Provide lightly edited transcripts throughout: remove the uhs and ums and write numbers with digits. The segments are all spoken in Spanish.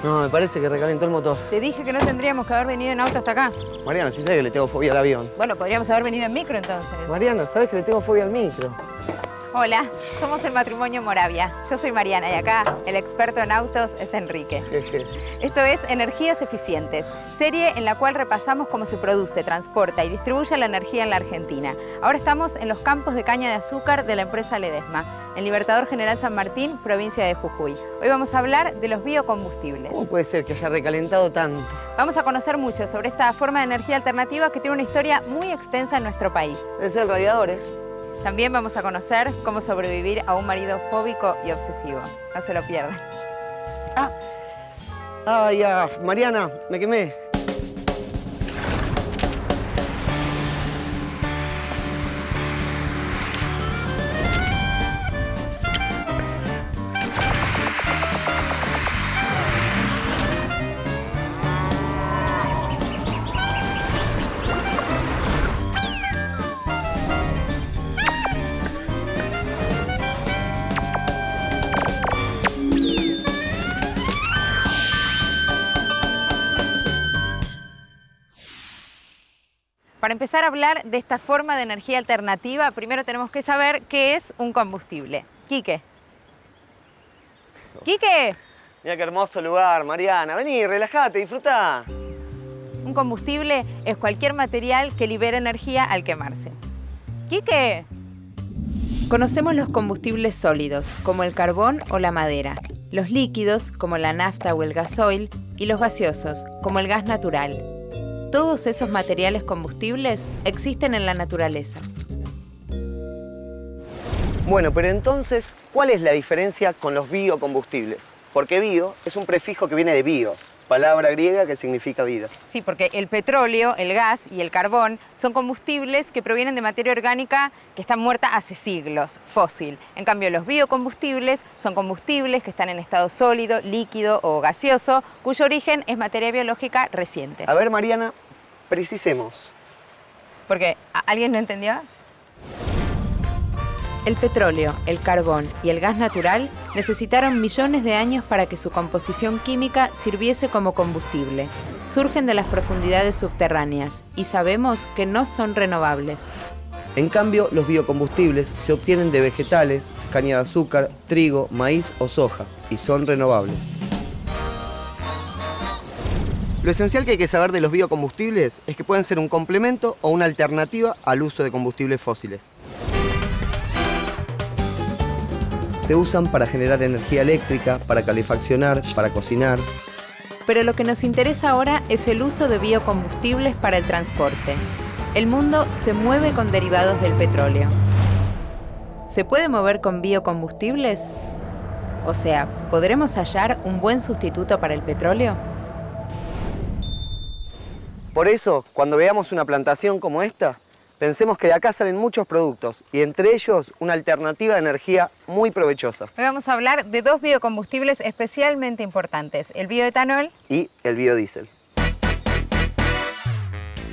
No, me parece que recalentó el motor. Te dije que no tendríamos que haber venido en auto hasta acá. Mariana, sí sabes que le tengo fobia al avión. Bueno, podríamos haber venido en micro entonces. Mariana, ¿sabes que le tengo fobia al micro? Hola, somos el matrimonio Moravia. Yo soy Mariana y acá el experto en autos es Enrique. Jeje. Esto es Energías Eficientes, serie en la cual repasamos cómo se produce, transporta y distribuye la energía en la Argentina. Ahora estamos en los campos de caña de azúcar de la empresa Ledesma, en Libertador General San Martín, provincia de Jujuy. Hoy vamos a hablar de los biocombustibles. ¿Cómo puede ser que haya recalentado tanto? Vamos a conocer mucho sobre esta forma de energía alternativa que tiene una historia muy extensa en nuestro país. Debe ser el radiador, ¿eh? También vamos a conocer cómo sobrevivir a un marido fóbico y obsesivo. No se lo pierdan. Ay, ya. Mariana, me quemé. Para empezar a hablar de esta forma de energía alternativa, primero tenemos que saber qué es un combustible. Quique. ¡Quique! Mira qué hermoso lugar, Mariana. Vení, relájate, disfrutá. Un combustible es cualquier material que libera energía al quemarse. ¡Quique! Conocemos los combustibles sólidos, como el carbón o la madera, los líquidos, como la nafta o el gasoil, y los gaseosos, como el gas natural. Todos esos materiales combustibles existen en la naturaleza. Bueno, pero entonces, ¿cuál es la diferencia con los biocombustibles? Porque bio es un prefijo que viene de bios, palabra griega que significa vida. Sí, porque el petróleo, el gas y el carbón son combustibles que provienen de materia orgánica que está muerta hace siglos, fósil. En cambio, los biocombustibles son combustibles que están en estado sólido, líquido o gaseoso, cuyo origen es materia biológica reciente. A ver, Mariana, precisemos. Porque, ¿alguien no entendió? El petróleo, el carbón y el gas natural necesitaron millones de años para que su composición química sirviese como combustible. Surgen de las profundidades subterráneas y sabemos que no son renovables. En cambio, los biocombustibles se obtienen de vegetales, caña de azúcar, trigo, maíz o soja, y son renovables. Lo esencial que hay que saber de los biocombustibles es que pueden ser un complemento o una alternativa al uso de combustibles fósiles. Se usan para generar energía eléctrica, para calefaccionar, para cocinar. Pero lo que nos interesa ahora es el uso de biocombustibles para el transporte. El mundo se mueve con derivados del petróleo. ¿Se puede mover con biocombustibles? O sea, ¿podremos hallar un buen sustituto para el petróleo? Por eso, cuando veamos una plantación como esta, pensemos que de acá salen muchos productos y entre ellos una alternativa de energía muy provechosa. Hoy vamos a hablar de dos biocombustibles especialmente importantes, el bioetanol Y el biodiesel.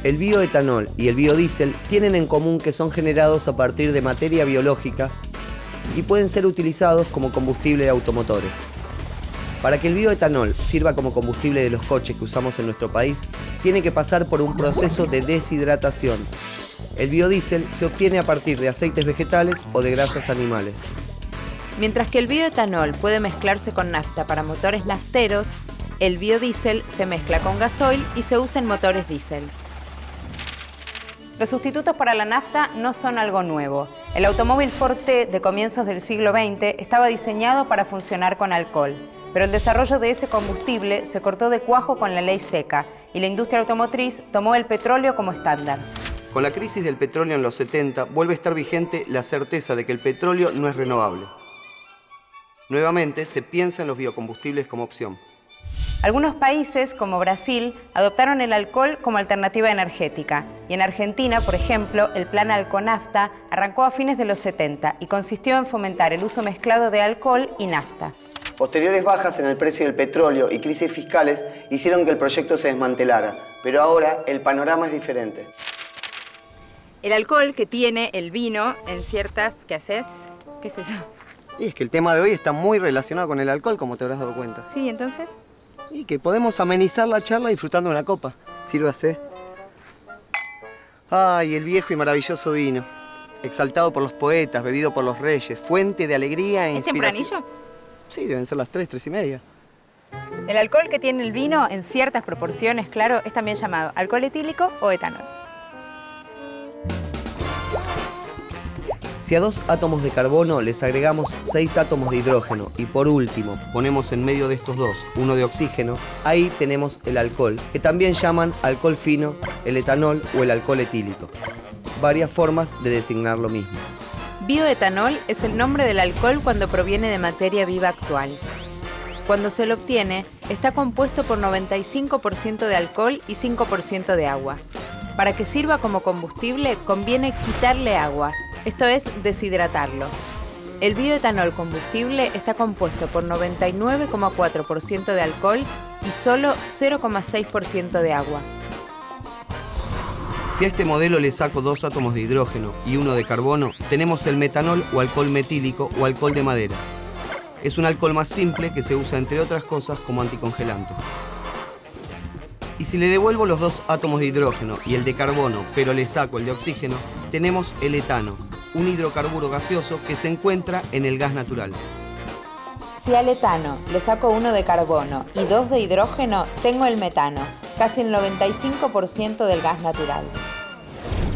El bioetanol y el biodiesel tienen en común que son generados a partir de materia biológica y pueden ser utilizados como combustible de automotores. Para que el bioetanol sirva como combustible de los coches que usamos en nuestro país, tiene que pasar por un proceso de deshidratación. El biodiesel se obtiene a partir de aceites vegetales o de grasas animales. Mientras que el bioetanol puede mezclarse con nafta para motores nafteros, el biodiesel se mezcla con gasoil y se usa en motores diésel. Los sustitutos para la nafta no son algo nuevo. El automóvil Ford T de comienzos del siglo XX estaba diseñado para funcionar con alcohol, pero el desarrollo de ese combustible se cortó de cuajo con la ley seca y la industria automotriz tomó el petróleo como estándar. Con la crisis del petróleo en los 70, vuelve a estar vigente la certeza de que el petróleo no es renovable. Nuevamente, se piensa en los biocombustibles como opción. Algunos países, como Brasil, adoptaron el alcohol como alternativa energética. Y en Argentina, por ejemplo, el plan Alconafta arrancó a fines de los 70 y consistió en fomentar el uso mezclado de alcohol y nafta. Posteriores bajas en el precio del petróleo y crisis fiscales hicieron que el proyecto se desmantelara, pero ahora el panorama es diferente. El alcohol que tiene el vino en ciertas... ¿Qué haces? ¿Qué es eso? Y es que el tema de hoy está muy relacionado con el alcohol, como te habrás dado cuenta. Sí, entonces... Y que podemos amenizar la charla disfrutando de una copa. Sírvase. Ay, el viejo y maravilloso vino. Exaltado por los poetas, bebido por los reyes, fuente de alegría e ¿Es inspiración. tempranillo? Sí, deben ser las 3:30. El alcohol que tiene el vino en ciertas proporciones, claro, es también llamado alcohol etílico o etanol. Si a 2 átomos de carbono les agregamos 6 átomos de hidrógeno y por último ponemos en medio de estos dos uno de oxígeno, ahí tenemos el alcohol, que también llaman alcohol fino, el etanol o el alcohol etílico. Varias formas de designar lo mismo. Bioetanol es el nombre del alcohol cuando proviene de materia viva actual. Cuando se lo obtiene, está compuesto por 95% de alcohol y 5% de agua. Para que sirva como combustible, conviene quitarle agua, esto es, deshidratarlo. El bioetanol combustible está compuesto por 99,4% de alcohol y solo 0,6% de agua. Si a este modelo le saco 2 átomos de hidrógeno y 1 de carbono, tenemos el metanol o alcohol metílico o alcohol de madera. Es un alcohol más simple que se usa entre otras cosas como anticongelante. Y si le devuelvo los 2 átomos de hidrógeno y el de carbono, pero le saco el de oxígeno, tenemos el etano, un hidrocarburo gaseoso que se encuentra en el gas natural. Si al etano le saco 1 de carbono y 2 de hidrógeno, tengo el metano, casi el 95% del gas natural.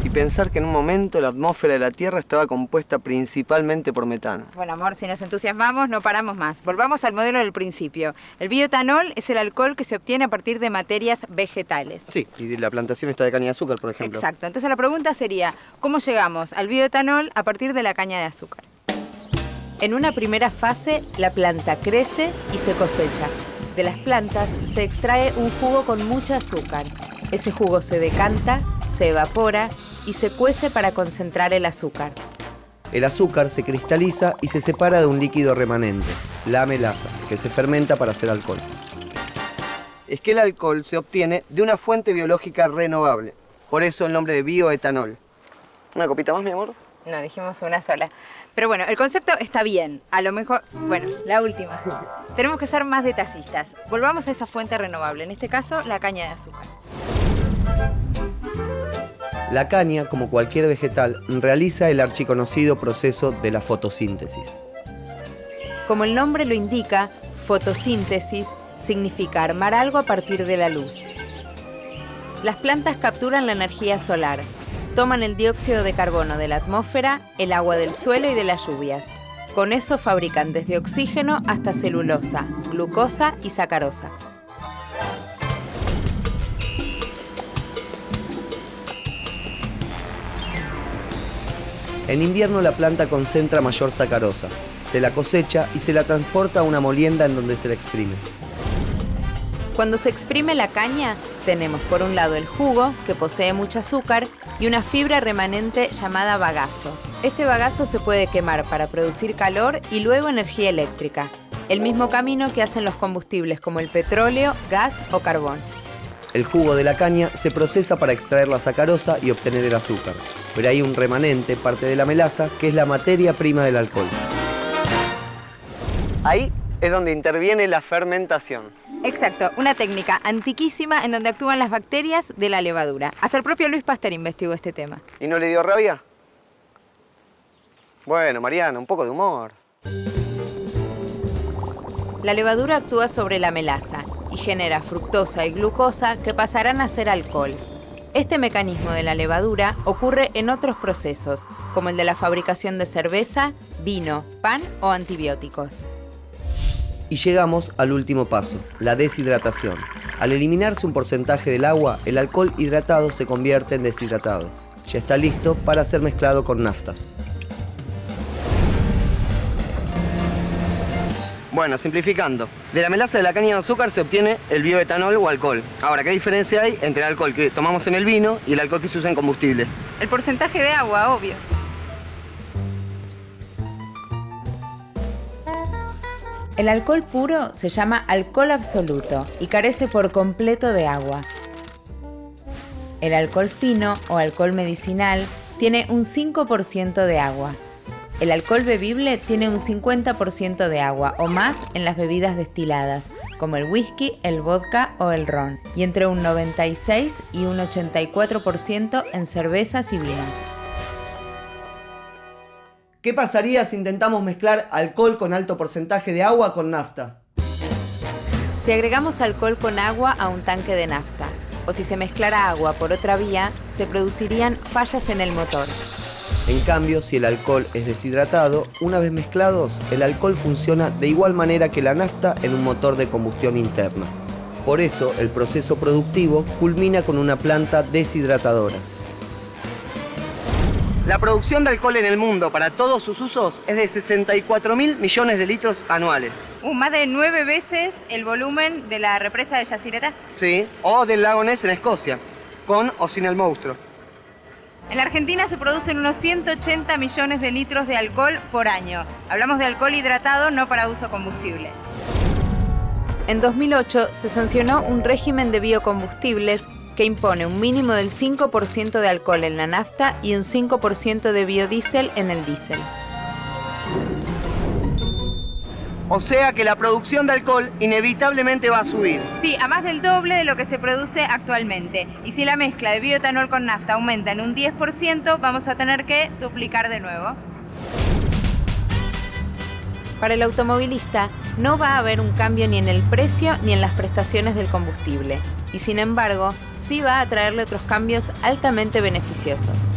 Y pensar que en un momento la atmósfera de la Tierra estaba compuesta principalmente por metano. Bueno, amor, si nos entusiasmamos, no paramos más. Volvamos al modelo del principio. El bioetanol es el alcohol que se obtiene a partir de materias vegetales. Sí, y la plantación está de caña de azúcar, por ejemplo. Exacto. Entonces la pregunta sería, ¿cómo llegamos al bioetanol a partir de la caña de azúcar? En una primera fase, la planta crece y se cosecha. De las plantas se extrae un jugo con mucho azúcar. Ese jugo se decanta, se evapora y se cuece para concentrar el azúcar. El azúcar se cristaliza y se separa de un líquido remanente, la melaza, que se fermenta para hacer alcohol. Es que el alcohol se obtiene de una fuente biológica renovable. Por eso el nombre de bioetanol. ¿Una copita más, mi amor? No, dijimos una sola. Pero bueno, el concepto está bien. A lo mejor, bueno, la última. Tenemos que ser más detallistas. Volvamos a esa fuente renovable, en este caso, la caña de azúcar. La caña, como cualquier vegetal, realiza el archiconocido proceso de la fotosíntesis. Como el nombre lo indica, fotosíntesis significa armar algo a partir de la luz. Las plantas capturan la energía solar, toman el dióxido de carbono de la atmósfera, el agua del suelo y de las lluvias. Con eso fabrican desde oxígeno hasta celulosa, glucosa y sacarosa. En invierno la planta concentra mayor sacarosa, se la cosecha y se la transporta a una molienda en donde se la exprime. Cuando se exprime la caña, tenemos por un lado el jugo, que posee mucho azúcar, y una fibra remanente llamada bagazo. Este bagazo se puede quemar para producir calor y luego energía eléctrica, el mismo camino que hacen los combustibles como el petróleo, gas o carbón. El jugo de la caña se procesa para extraer la sacarosa y obtener el azúcar, pero hay un remanente, parte de la melaza, que es la materia prima del alcohol. Ahí es donde interviene la fermentación. Exacto, una técnica antiquísima en donde actúan las bacterias de la levadura. Hasta el propio Luis Pasteur investigó este tema. ¿Y no le dio rabia? Bueno, Mariana, un poco de humor. La levadura actúa sobre la melaza y genera fructosa y glucosa que pasarán a ser alcohol. Este mecanismo de la levadura ocurre en otros procesos, como el de la fabricación de cerveza, vino, pan o antibióticos. Y llegamos al último paso, la deshidratación. Al eliminarse un porcentaje del agua, el alcohol hidratado se convierte en deshidratado. Ya está listo para ser mezclado con naftas. Bueno, simplificando, de la melaza de la caña de azúcar se obtiene el bioetanol o alcohol. Ahora, ¿qué diferencia hay entre el alcohol que tomamos en el vino y el alcohol que se usa en combustible? El porcentaje de agua, obvio. El alcohol puro se llama alcohol absoluto y carece por completo de agua. El alcohol fino o alcohol medicinal tiene un 5% de agua. El alcohol bebible tiene un 50% de agua o más en las bebidas destiladas, como el whisky, el vodka o el ron, y entre un 96 y un 84% en cervezas y vinos. ¿Qué pasaría si intentamos mezclar alcohol con alto porcentaje de agua con nafta? Si agregamos alcohol con agua a un tanque de nafta, o si se mezclara agua por otra vía, se producirían fallas en el motor. En cambio, si el alcohol es deshidratado, una vez mezclados, el alcohol funciona de igual manera que la nafta en un motor de combustión interna. Por eso, el proceso productivo culmina con una planta deshidratadora. La producción de alcohol en el mundo para todos sus usos es de 64.000 millones de litros anuales. Más de 9 veces el volumen de la represa de Yacyretá. Sí, o del lago Ness en Escocia, con o sin el monstruo. En la Argentina se producen unos 180 millones de litros de alcohol por año. Hablamos de alcohol hidratado, no para uso combustible. En 2008 se sancionó un régimen de biocombustibles que impone un mínimo del 5% de alcohol en la nafta y un 5% de biodiesel en el diésel. O sea que la producción de alcohol inevitablemente va a subir. Sí, a más del doble de lo que se produce actualmente. Y si la mezcla de bioetanol con nafta aumenta en un 10%, vamos a tener que duplicar de nuevo. Para el automovilista, no va a haber un cambio ni en el precio ni en las prestaciones del combustible. Y sin embargo, sí va a traerle otros cambios altamente beneficiosos.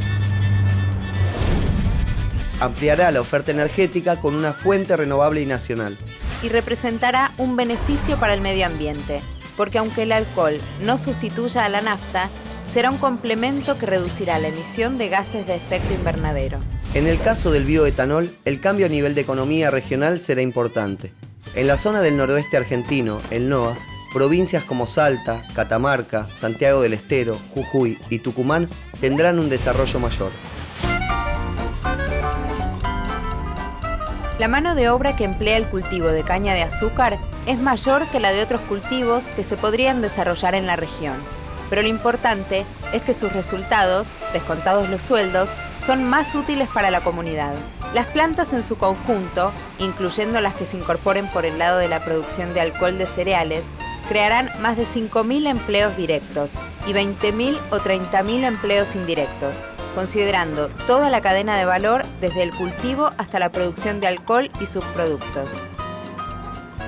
Ampliará la oferta energética con una fuente renovable y nacional. Y representará un beneficio para el medio ambiente, porque aunque el alcohol no sustituya a la nafta, será un complemento que reducirá la emisión de gases de efecto invernadero. En el caso del bioetanol, el cambio a nivel de economía regional será importante. En la zona del noroeste argentino, el NOA, provincias como Salta, Catamarca, Santiago del Estero, Jujuy y Tucumán tendrán un desarrollo mayor. La mano de obra que emplea el cultivo de caña de azúcar es mayor que la de otros cultivos que se podrían desarrollar en la región. Pero lo importante es que sus resultados, descontados los sueldos, son más útiles para la comunidad. Las plantas en su conjunto, incluyendo las que se incorporen por el lado de la producción de alcohol de cereales, crearán más de 5.000 empleos directos y 20.000 o 30.000 empleos indirectos, considerando toda la cadena de valor desde el cultivo hasta la producción de alcohol y subproductos.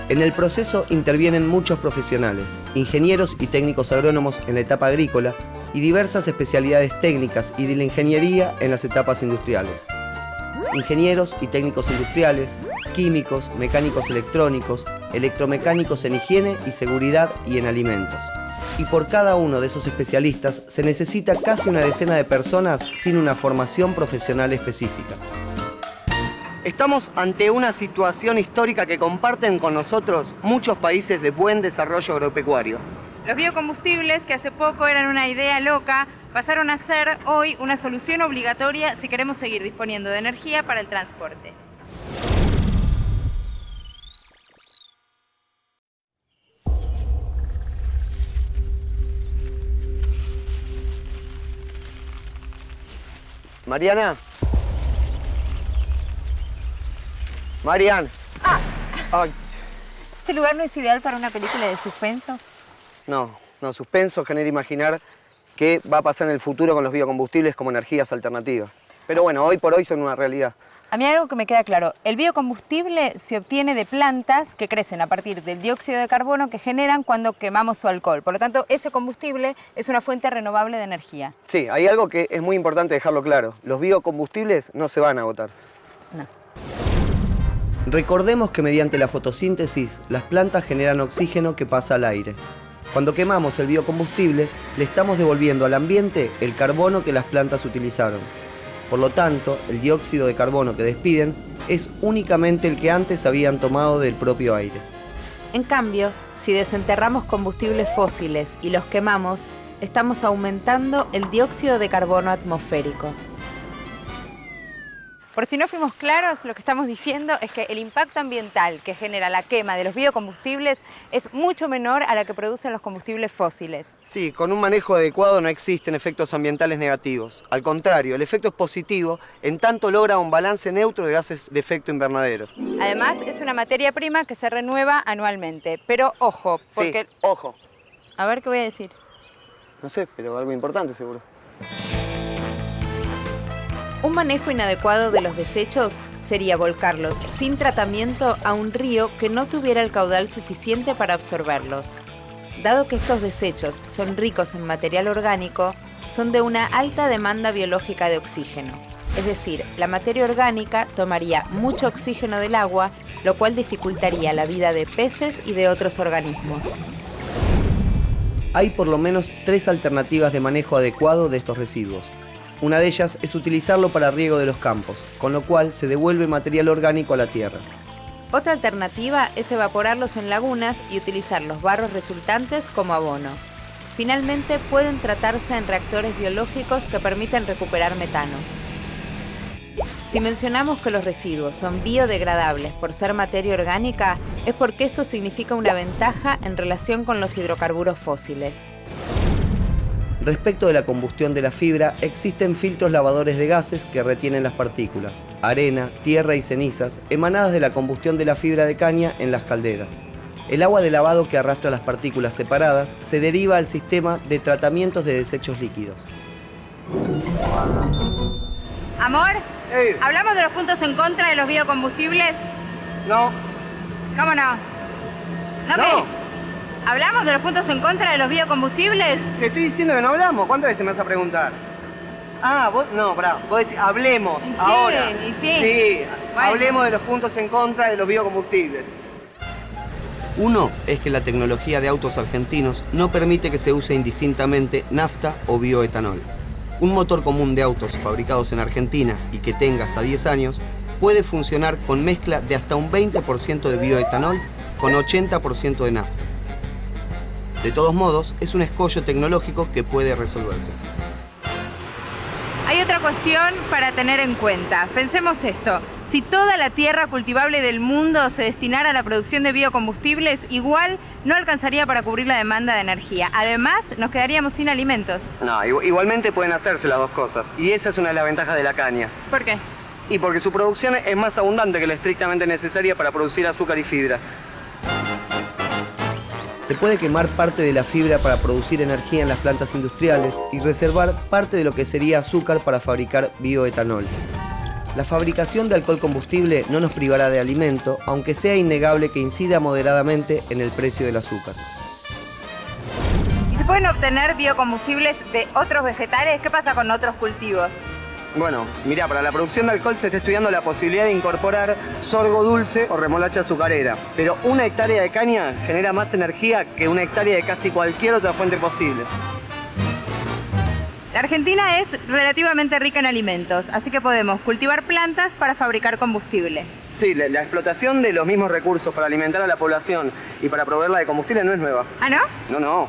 En el proceso intervienen muchos profesionales, ingenieros y técnicos agrónomos en la etapa agrícola y diversas especialidades técnicas y de la ingeniería en las etapas industriales. Ingenieros y técnicos industriales, químicos, mecánicos electrónicos, electromecánicos en higiene y seguridad y en alimentos. Y por cada uno de esos especialistas se necesita casi una decena de personas sin una formación profesional específica. Estamos ante una situación histórica que comparten con nosotros muchos países de buen desarrollo agropecuario. Los biocombustibles, que hace poco eran una idea loca, pasaron a ser hoy una solución obligatoria si queremos seguir disponiendo de energía para el transporte. Mariana. Marian. Ay. ¿Este lugar no es ideal para una película de suspenso? No, suspenso genera imaginar qué va a pasar en el futuro con los biocombustibles como energías alternativas. Pero bueno, hoy por hoy son una realidad. A mí hay algo que me queda claro. El biocombustible se obtiene de plantas que crecen a partir del dióxido de carbono que generan cuando quemamos su alcohol. Por lo tanto, ese combustible es una fuente renovable de energía. Sí, hay algo que es muy importante dejarlo claro. Los biocombustibles no se van a agotar. No. Recordemos que mediante la fotosíntesis, las plantas generan oxígeno que pasa al aire. Cuando quemamos el biocombustible, le estamos devolviendo al ambiente el carbono que las plantas utilizaron. Por lo tanto, el dióxido de carbono que despiden es únicamente el que antes habían tomado del propio aire. En cambio, si desenterramos combustibles fósiles y los quemamos, estamos aumentando el dióxido de carbono atmosférico. Por si no fuimos claros, lo que estamos diciendo es que el impacto ambiental que genera la quema de los biocombustibles es mucho menor a la que producen los combustibles fósiles. Sí, con un manejo adecuado no existen efectos ambientales negativos. Al contrario, el efecto es positivo en tanto logra un balance neutro de gases de efecto invernadero. Además, es una materia prima que se renueva anualmente. Pero ojo, porque... Sí, ojo. A ver qué voy a decir. No sé, pero algo importante seguro. Un manejo inadecuado de los desechos sería volcarlos sin tratamiento a un río que no tuviera el caudal suficiente para absorberlos. Dado que estos desechos son ricos en material orgánico, son de una alta demanda biológica de oxígeno. Es decir, la materia orgánica tomaría mucho oxígeno del agua, lo cual dificultaría la vida de peces y de otros organismos. Hay por lo menos 3 alternativas de manejo adecuado de estos residuos. Una de ellas es utilizarlo para riego de los campos, con lo cual se devuelve material orgánico a la tierra. Otra alternativa es evaporarlos en lagunas y utilizar los barros resultantes como abono. Finalmente, pueden tratarse en reactores biológicos que permiten recuperar metano. Si mencionamos que los residuos son biodegradables por ser materia orgánica, es porque esto significa una ventaja en relación con los hidrocarburos fósiles. Respecto de la combustión de la fibra, existen filtros lavadores de gases que retienen las partículas, arena, tierra y cenizas emanadas de la combustión de la fibra de caña en las calderas. El agua de lavado que arrastra las partículas separadas se deriva al sistema de tratamientos de desechos líquidos. Amor, Hey. ¿hablamos de los puntos en contra de los biocombustibles? No. ¿Cómo no? ¿No No. qué? ¿Hablamos de los puntos en contra de los biocombustibles? Te estoy diciendo que no hablamos. ¿Cuántas veces me vas a preguntar? Ah, vos... No, pará. Vos decís, hablemos Y sí, ahora. y sí. Sí, Bueno. hablemos de los puntos en contra de los biocombustibles. Uno es que la tecnología de autos argentinos no permite que se use indistintamente nafta o bioetanol. Un motor común de autos fabricados en Argentina y que tenga hasta 10 años puede funcionar con mezcla de hasta un 20% de bioetanol con 80% de nafta. De todos modos, es un escollo tecnológico que puede resolverse. Hay otra cuestión para tener en cuenta. Pensemos esto. Si toda la tierra cultivable del mundo se destinara a la producción de biocombustibles, igual no alcanzaría para cubrir la demanda de energía. Además, nos quedaríamos sin alimentos. No, igualmente pueden hacerse las dos cosas. Y esa es una de las ventajas de la caña. ¿Por qué? Y porque su producción es más abundante que la estrictamente necesaria para producir azúcar y fibra. Se puede quemar parte de la fibra para producir energía en las plantas industriales y reservar parte de lo que sería azúcar para fabricar bioetanol. La fabricación de alcohol combustible no nos privará de alimento, aunque sea innegable que incida moderadamente en el precio del azúcar. ¿Y se pueden obtener biocombustibles de otros vegetales? ¿Qué pasa con otros cultivos? Bueno, mira, para la producción de alcohol se está estudiando la posibilidad de incorporar sorgo dulce o remolacha azucarera. Pero 1 hectárea de caña genera más energía que 1 hectárea de casi cualquier otra fuente posible. La Argentina es relativamente rica en alimentos, así que podemos cultivar plantas para fabricar combustible. Sí, la explotación de los mismos recursos para alimentar a la población y para proveerla de combustible no es nueva. ¿Ah, no? No.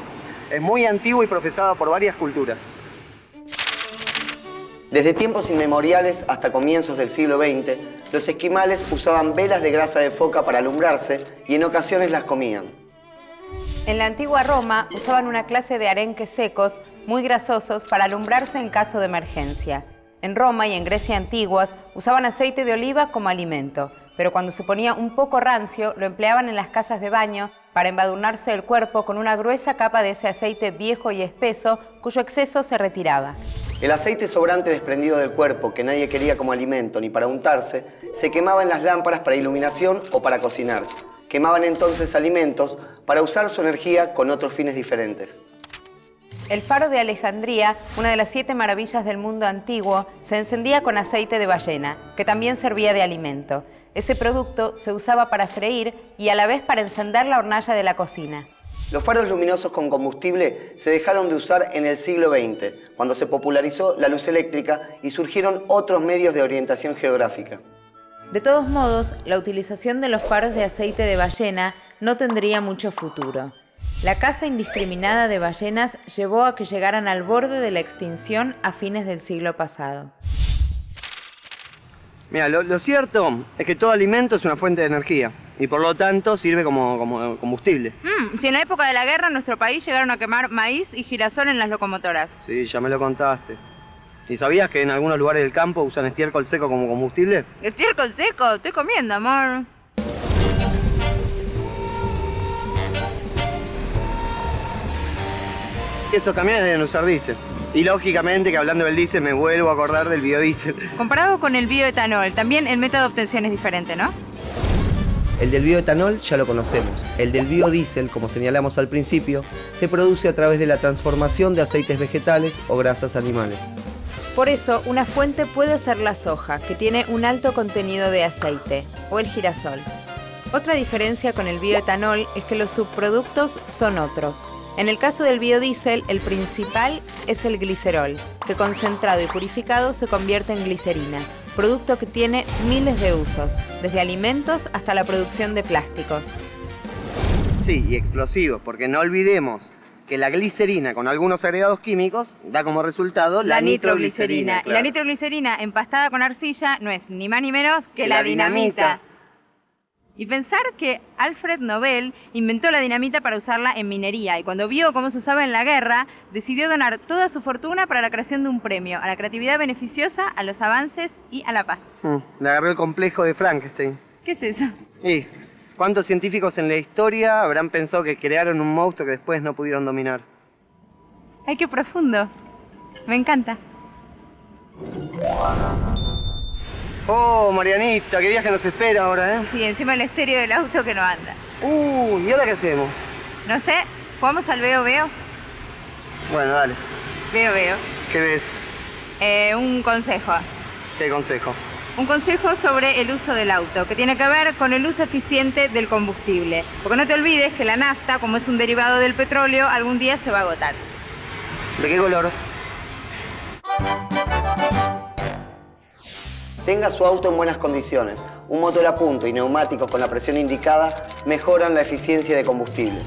Es muy antigua y profesada por varias culturas. Desde tiempos inmemoriales hasta comienzos del siglo XX, los esquimales usaban velas de grasa de foca para alumbrarse y en ocasiones las comían. En la antigua Roma usaban una clase de arenques secos muy grasosos para alumbrarse en caso de emergencia. En Roma y en Grecia antiguas usaban aceite de oliva como alimento, pero cuando se ponía un poco rancio lo empleaban en las casas de baño para embadurnarse el cuerpo con una gruesa capa de ese aceite viejo y espeso cuyo exceso se retiraba. El aceite sobrante desprendido del cuerpo, que nadie quería como alimento ni para untarse, se quemaba en las lámparas para iluminación o para cocinar. Quemaban entonces alimentos para usar su energía con otros fines diferentes. El faro de Alejandría, una de las 7 maravillas del mundo antiguo, se encendía con aceite de ballena, que también servía de alimento. Ese producto se usaba para freír y a la vez para encender la hornalla de la cocina. Los faros luminosos con combustible se dejaron de usar en el siglo XX, cuando se popularizó la luz eléctrica y surgieron otros medios de orientación geográfica. De todos modos, la utilización de los faros de aceite de ballena no tendría mucho futuro. La caza indiscriminada de ballenas llevó a que llegaran al borde de la extinción a fines del siglo pasado. Mira, lo cierto es que todo alimento es una fuente de energía y por lo tanto sirve como combustible. Si en la época de la guerra en nuestro país llegaron a quemar maíz y girasol en las locomotoras. Sí, ya me lo contaste. ¿Y sabías que en algunos lugares del campo usan estiércol seco como combustible? ¿Estiércol seco? Estoy comiendo, amor. Esos camiones deben usar diésel. Y lógicamente que hablando del diésel me vuelvo a acordar del biodiesel. Comparado con el bioetanol, también el método de obtención es diferente, ¿no? El del bioetanol ya lo conocemos. El del biodiesel, como señalamos al principio, se produce a través de la transformación de aceites vegetales o grasas animales. Por eso, una fuente puede ser la soja, que tiene un alto contenido de aceite, o el girasol. Otra diferencia con el bioetanol es que los subproductos son otros. En el caso del biodiesel, el principal es el glicerol, que concentrado y purificado se convierte en glicerina, producto que tiene miles de usos, desde alimentos hasta la producción de plásticos. Sí, y explosivos, porque no olvidemos que la glicerina con algunos agregados químicos da como resultado la nitroglicerina. Claro. Y la nitroglicerina empastada con arcilla no es ni más ni menos que la dinamita. Y pensar que Alfred Nobel inventó la dinamita para usarla en minería y cuando vio cómo se usaba en la guerra, decidió donar toda su fortuna para la creación de un premio a la creatividad beneficiosa, a los avances y a la paz. Le agarró el complejo de Frankenstein. ¿Qué es eso? ¿Y cuántos científicos en la historia habrán pensado que crearon un monstruo que después no pudieron dominar? ¡Ay, qué profundo! Me encanta. Oh, Marianita, qué viaje nos espera ahora, ¿eh? Sí, encima el estéreo del auto que no anda. ¿Y ahora qué hacemos? No sé, ¿jugamos al veo veo? Bueno, dale. Veo veo. ¿Qué ves? Un consejo. ¿Qué consejo? Un consejo sobre el uso del auto, que tiene que ver con el uso eficiente del combustible. Porque no te olvides que la nafta, como es un derivado del petróleo, algún día se va a agotar. ¿De qué color? Tenga su auto en buenas condiciones. Un motor a punto y neumáticos con la presión indicada mejoran la eficiencia de combustible.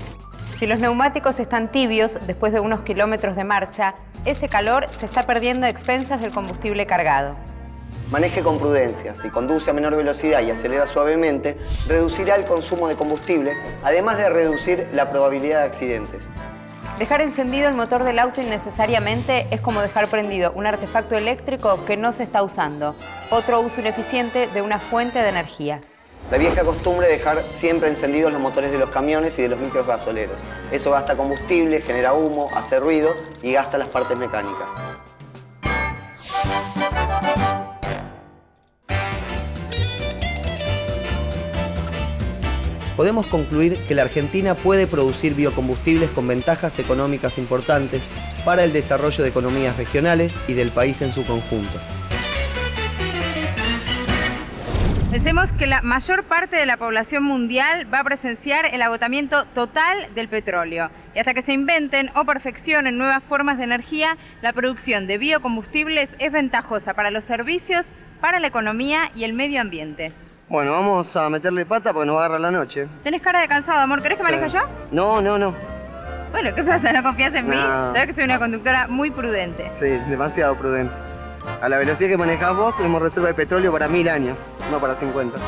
Si los neumáticos están tibios después de unos kilómetros de marcha, ese calor se está perdiendo a expensas del combustible cargado. Maneje con prudencia. Si conduce a menor velocidad y acelera suavemente, reducirá el consumo de combustible, además de reducir la probabilidad de accidentes. Dejar encendido el motor del auto innecesariamente es como dejar prendido un artefacto eléctrico que no se está usando. Otro uso ineficiente de una fuente de energía. La vieja costumbre de dejar siempre encendidos los motores de los camiones y de los micros gasoleros. Eso gasta combustible, genera humo, hace ruido y gasta las partes mecánicas. Podemos concluir que la Argentina puede producir biocombustibles con ventajas económicas importantes para el desarrollo de economías regionales y del país en su conjunto. Pensemos que la mayor parte de la población mundial va a presenciar el agotamiento total del petróleo. Y hasta que se inventen o perfeccionen nuevas formas de energía, la producción de biocombustibles es ventajosa para los servicios, para la economía y el medio ambiente. Bueno, vamos a meterle pata porque nos va a agarrar la noche. Tenés cara de cansado, amor. ¿Querés que maneje yo? No. Bueno, ¿qué pasa? ¿No confías en mí? No. Sabes que soy una conductora muy prudente. Sí, demasiado prudente. A la velocidad que manejás vos tenemos reserva de petróleo para 1000 años, no para 50.